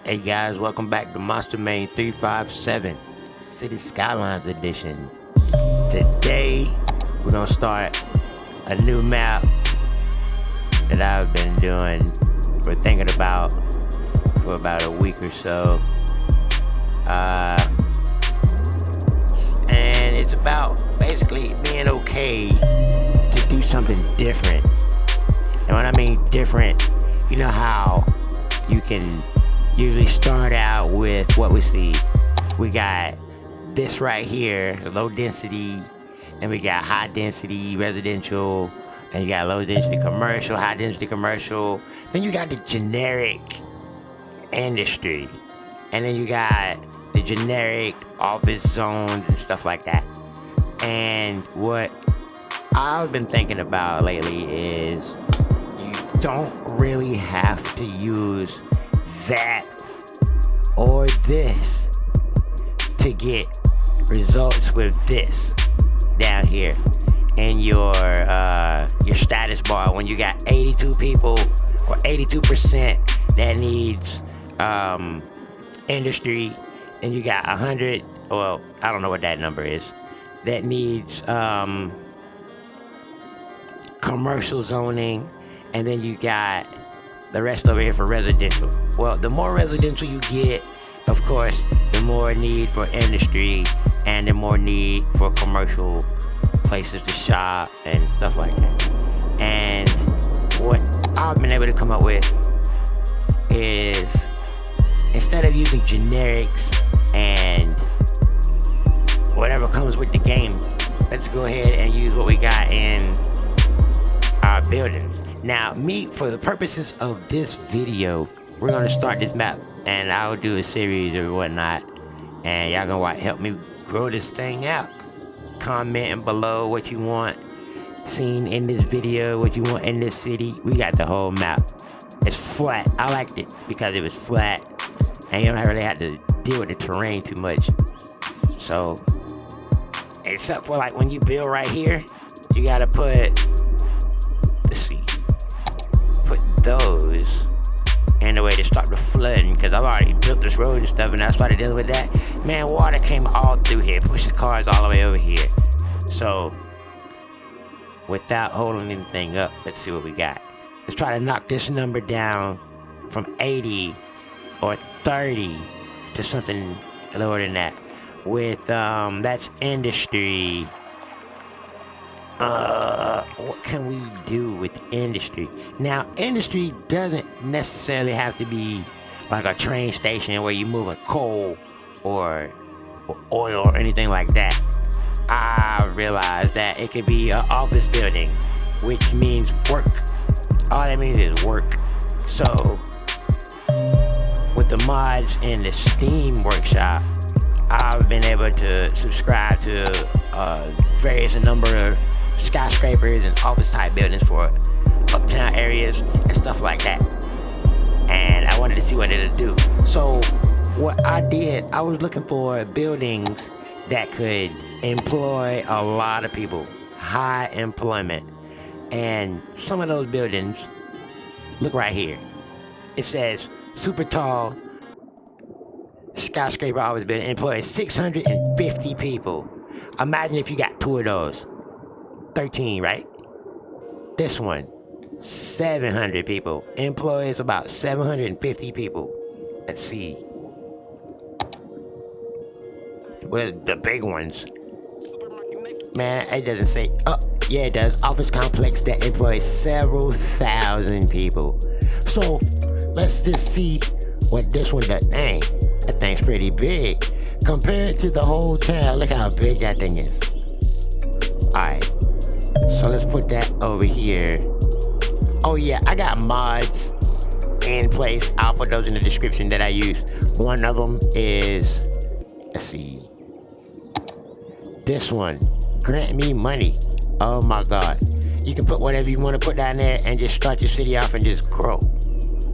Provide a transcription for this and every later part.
Hey guys, welcome back to Monster Main 357 City Skylines Edition. Today we're gonna start a new map that I've been doing or thinking about for about a week or so. And it's about basically being okay to do something different. And when I mean different, you know how you can usually start out with what we see. We got this right here, low density, and we got high density residential, and you got low density commercial, high density commercial. Then you got the generic industry, and then you got the generic office zones and stuff like that. And what I've been thinking about lately is you don't really have to use that or this to get results with this down here in your status bar. When you got 82 people or 82% that needs industry, and you got 100, well, I don't know what that number is, that needs commercial zoning, and then you got the rest over here for residential. Well, the more residential you get, of course, the more need for industry and the more need for commercial places to shop and stuff like that. And what I've been able to come up with is, instead of using generics and whatever comes with the game, let's go ahead and use what we got in our buildings. Now, for the purposes of this video, we're going to start this map, and I'll do a series or whatnot, and y'all gonna help me grow this thing out. Commenting below what you want seen in this video, what you want in this city. We got the whole map. It's flat. I liked it because it was flat, and you don't really have to deal with the terrain too much. So, except for like when you build right here, you gotta put, those in the way to stop the flooding, because I've already built this road and stuff, and I started dealing with that. Man, water came all through here, pushing cars all the way over here. So, without holding anything up, let's see what we got. Let's try to knock this number down from 80 or 30 to something lower than that. With, that's industry. What can we do with industry? Now, industry doesn't necessarily have to be like a train station where you're moving coal or oil or anything like that. I realized that it could be an office building, which means work. All that means is work. So, with the mods in the Steam workshop, I've been able to subscribe to various number of skyscrapers and office type buildings for uptown areas and stuff like that. And I wanted to see what it'll do. So what I did, I was looking for buildings that could employ a lot of people, high employment. And some of those buildings, look right here. It says super tall skyscraper office building employs 650 people. Imagine if you got two of those. 13, right? This one, 700 people. Employs about 750 people. Let's see. Well, the big ones. Man, it doesn't say. Oh, yeah, it does. Office complex that employs several thousand people. So, let's just see what this one does. Dang, that thing's pretty big. Compared to the whole town, look how big that thing is. Alright. So let's put that over here. Oh yeah, I got mods in place. I'll put those in the description that I use. One of them is, let's see, this one, GrantMeMoney. Oh my god. You can put whatever you want to put down there and just start your city off and just grow.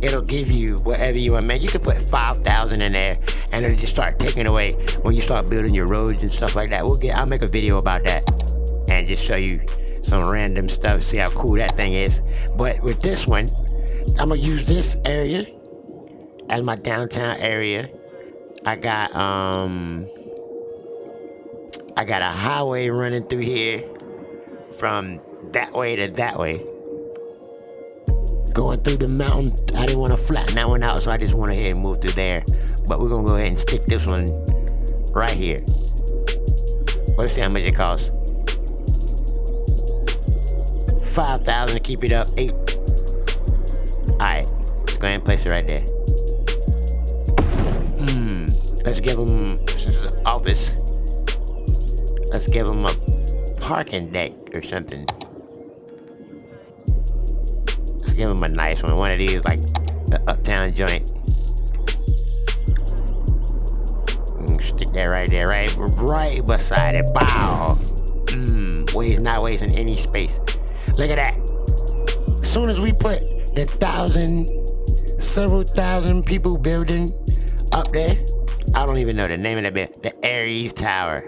It'll give you whatever you want, man. You can put 5,000 in there and it'll just start taking away when you start building your roads and stuff like that. I'll make a video about that and just show you some random stuff, see how cool that thing is. But with this one, I'm gonna use this area as my downtown area. I got a highway running through here from that way to that way. Going through the mountain, I didn't want to flatten that one out, so I just went ahead and moved through there. But we're gonna go ahead and stick this one right here. Let's see how much it costs. 5,000 to keep it up. 8. Alright, let's go ahead and place it right there. Let's give them, since it's an office, let's give them a parking deck or something. Let's give them a nice one. One of these, like the uptown joint. Stick that right there, right beside it. Bow. Not wasting any space. Look at that. As soon as we put the several thousand people building up there, I don't even know the name of that building, the Aries Tower.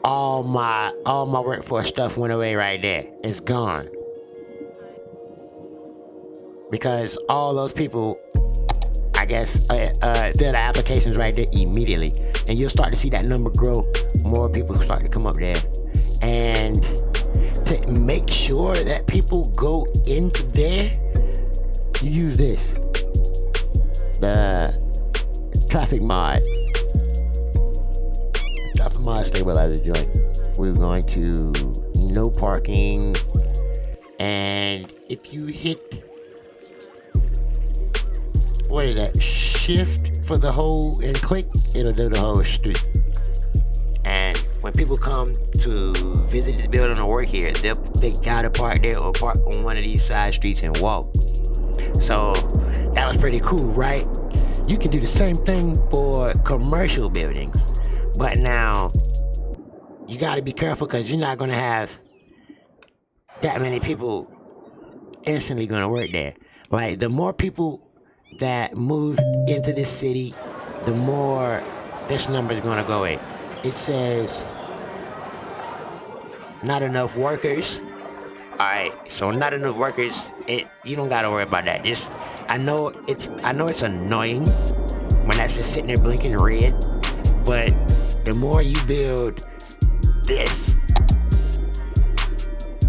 All my workforce stuff went away right there. It's gone. Because all those people, I guess, fill the applications right there immediately. And you'll start to see that number grow. More people start to come up there. And to make sure that people go into there, you use this. The traffic mod. Traffic mod stabilizer joint. We're going to no parking. And if you hit, what is that? Shift for the whole and click, it'll do the whole street. And when people come to visit the building or work here, they gotta park there or park on one of these side streets and walk. So that was pretty cool, right? You can do the same thing for commercial buildings, but now you gotta be careful because you're not gonna have that many people instantly gonna work there. Like, the more people that move into this city, the more this number is gonna go in. It says not enough workers. Alright, so not enough workers. You don't gotta worry about that. I know it's annoying when that's just sitting there blinking red, but the more you build this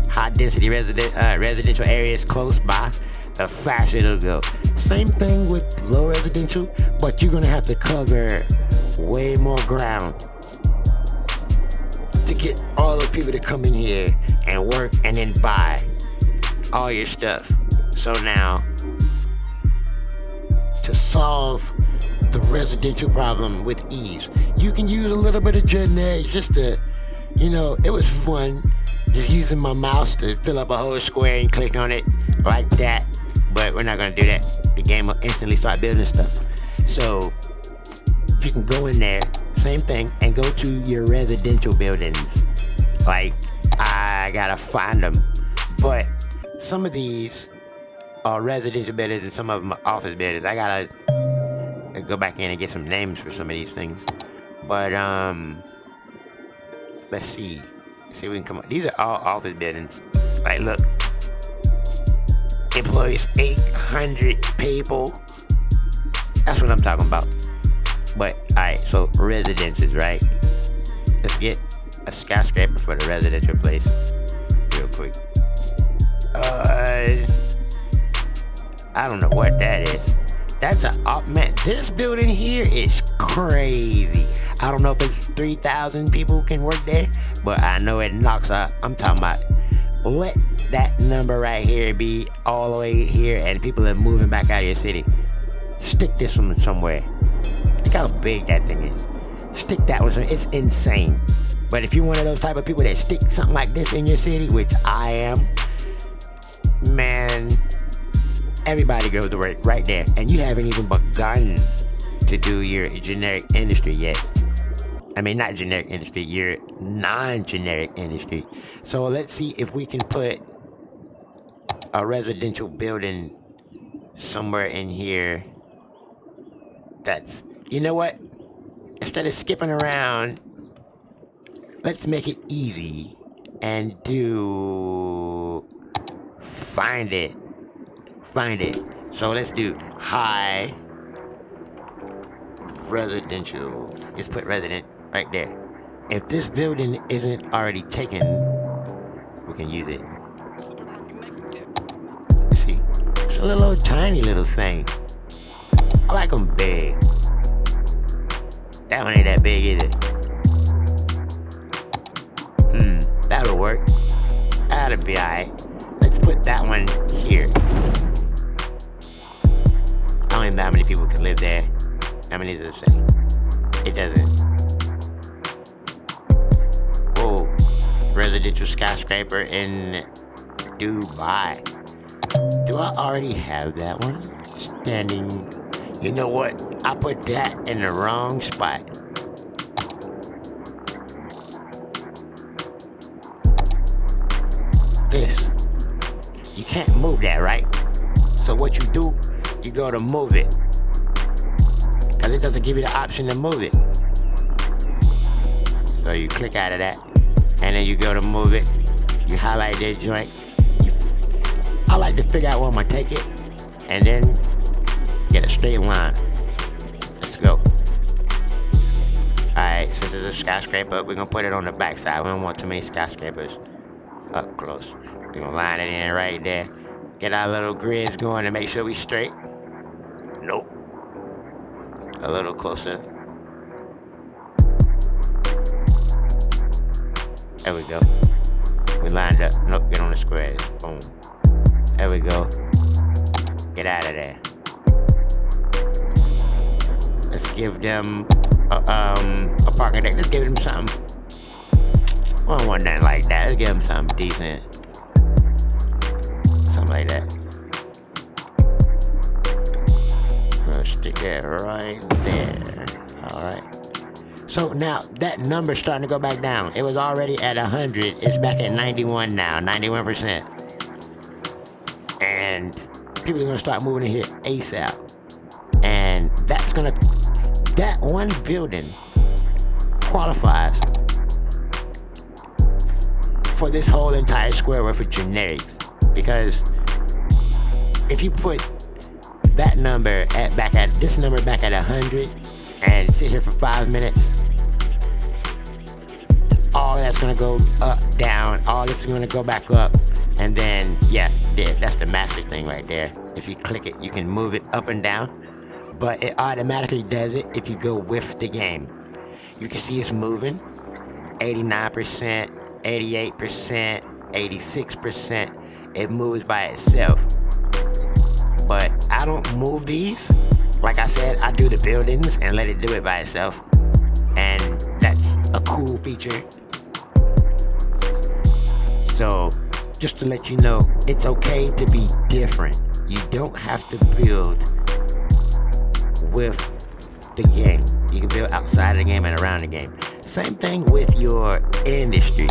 high density residential areas close by, the faster it'll go. Same thing with low residential, but you're gonna have to cover way more ground to get all those people to come in here and work and then buy all your stuff. So now, to solve the residential problem with ease, you can use a little bit of generic just to, it was fun just using my mouse to fill up a whole square and click on it like that. But we're not gonna do that. The game will instantly start building stuff. So you can go in there, same thing, and go to your residential buildings. Like, I gotta find them. But some of these are residential buildings and some of them are office buildings. I gotta go back in and get some names for some of these things. But let's see. See if we can come up. These are all office buildings. Like, look. Employs 800 people. That's what I'm talking about. But, alright, so residences, right? Let's get a skyscraper for the residential place real quick. I don't know what that is. That's man, this building here is crazy. I don't know if it's 3,000 people can work there, but I know it knocks out. I'm talking about, let that number right here be all the way here and people are moving back out of your city. Stick this one somewhere. Look how big that thing is. Stick that one somewhere. It's insane. But if you're one of those type of people that stick something like this in your city, which I am, man, everybody goes to work right there. And you haven't even begun to do your generic industry yet. I mean, not generic industry, your non-generic industry. So let's see if we can put a residential building somewhere in here. You know what? Instead of skipping around, let's make it easy. and do Findit. So let's do high residential. Just put resident right there. If this building isn't already taken, we can use it. See, it's a little tiny little thing. I like them big. That one ain't that big either. That'll work. That'll be alright. Let's put that one here. I don't even know how many people can live there. How many does it say? It doesn't. Whoa. Residential skyscraper in Dubai. Do I already have that one? Standing. You know what? I put that in the wrong spot. This. You can't move that, right? So what you do, you go to Moveit. Because it doesn't give you the option to move it. So you click out of that. And then you go to Moveit. You highlight that joint. I like to figure out where I'm going to take it. And then get a straight line. Let's go. Alright, since it's a skyscraper, we're going to put it on the back side. We don't want too many skyscrapers up close. We're going to line it in right there. Get our little grids going to make sure we straight. Nope. A little closer. There we go. We lined up. Nope, get on the squares. Boom. There we go. Get out of there. Let's give them a parking deck. Let's give them something. I don't want nothing like that. Let's give them something decent. Something like that. I'm gonna stick that right there. Alright. So now that number's starting to go back down. It was already at 100. It's back at 91 now. 91%. And people are gonna start moving in here ASAP. And that one building qualifies for this whole entire square worth of generics. Because if you put that number back at 100 and sit here for 5 minutes, all that's gonna go up, down, all this is gonna go back up, and then that's the master thing right there. If you click it, you can move it up and down, but it automatically does it if you go with the game. You can see it's moving 89%, 88%, 86%. It moves by itself. But I don't move these. Like I said, I do the buildings and let it do it by itself. And that's a cool feature. So, just to let you know, it's okay to be different. You don't have to build with the game. You can build outside the game and around the game. Same thing with your industry.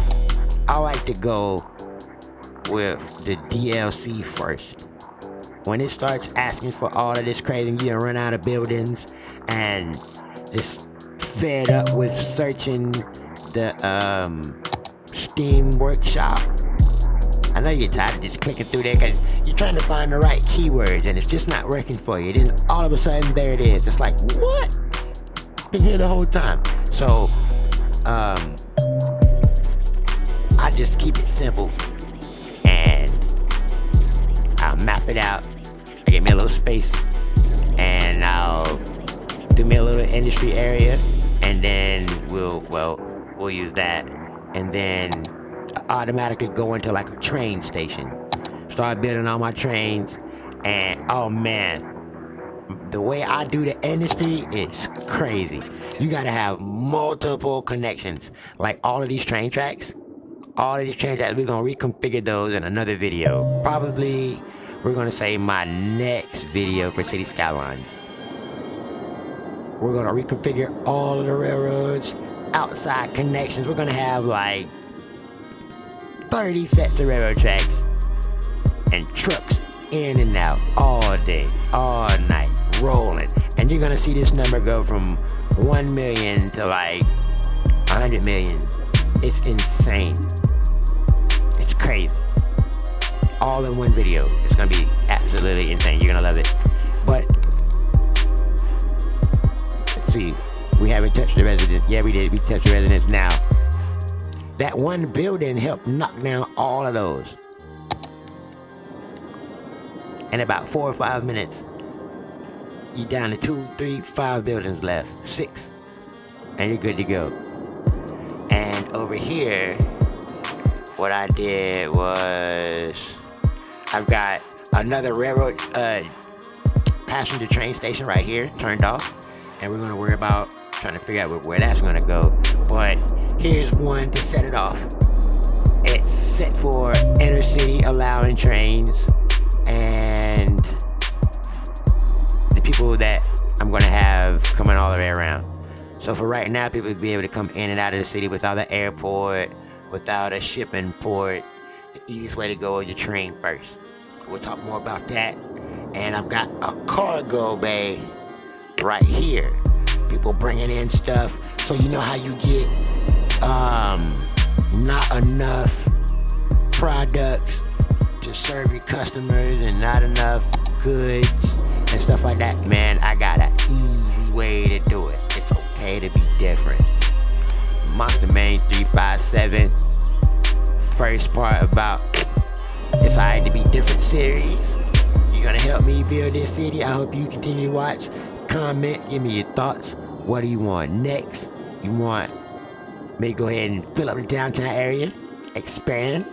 I like to go with the DLC first. When it starts asking for all of this crazy, you gonna run out of buildings and just fed up with searching the Steam workshop. I know you're tired of just clicking through there because you're trying to find the right keywords and it's just not working for you. Then all of a sudden, there it is. It's like, what? It's been here the whole time. So, I just keep it simple and I'll map it out. I get me a little space and I'll do me a little industry area, and then we'll use that, and then automatically go into like a train station. Start building all my trains, and oh man, the way I do the industry is crazy. You gotta have multiple connections. Like all of these train tracks, we're gonna reconfigure those in another video. Probably, we're gonna say my next video for City Skylines. We're gonna reconfigure all of the railroads, outside connections. We're gonna have like 30 sets of railroad tracks and trucks in and out all day, all night, rolling. And you're gonna see this number go from 1 million to like 100 million. It's insane. crazy. All in one video. It's gonna be absolutely insane. You're gonna love it. But let's see. We haven't touched the residence. Yeah, we did. We touched the residence now. That one building helped knock down all of those. In about 4 or 5 minutes, you're down to 2, 3, 5 buildings left. 6. And you're good to go. And over here, what I did was, I've got another railroad passenger train station right here turned off. And we're gonna worry about trying to figure out where that's gonna go. But here's one to set it off. It's set for inner city allowing trains and the people that I'm gonna have coming all the way around. So for right now, people will be able to come in and out of the city without an airport, without a shipping port. The easiest way to go is your train first. We'll talk more about that. And I've got a cargo bay right here. People bringing in stuff. So you know how you get not enough products to serve your customers and not enough goods and stuff like that. Man, I got an easy way to do it. It's okay to be different. Monster Main 357. First part about It's Alright to Be Different series. You're gonna help me build this city. I hope you continue to watch. Comment, give me your thoughts. What do you want next? You want me to go ahead and fill up the downtown area, expand,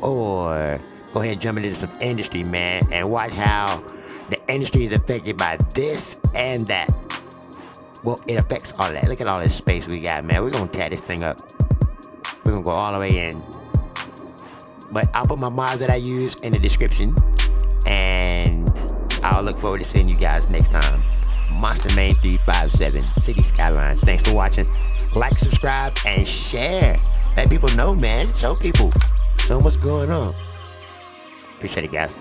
or go ahead and jump into some industry, man, and watch how the industry is affected by this and that. Well, it affects all of that. Look at all this space we got, man. We're gonna tear this thing up. We're gonna go all the way in. But I'll put my mods that I use in the description, and I'll look forward to seeing you guys next time. Monster Main 357, City Skylines. Thanks for watching. Like, subscribe, and share. Let people know, man. Show people. Show what's going on. Appreciate it, guys.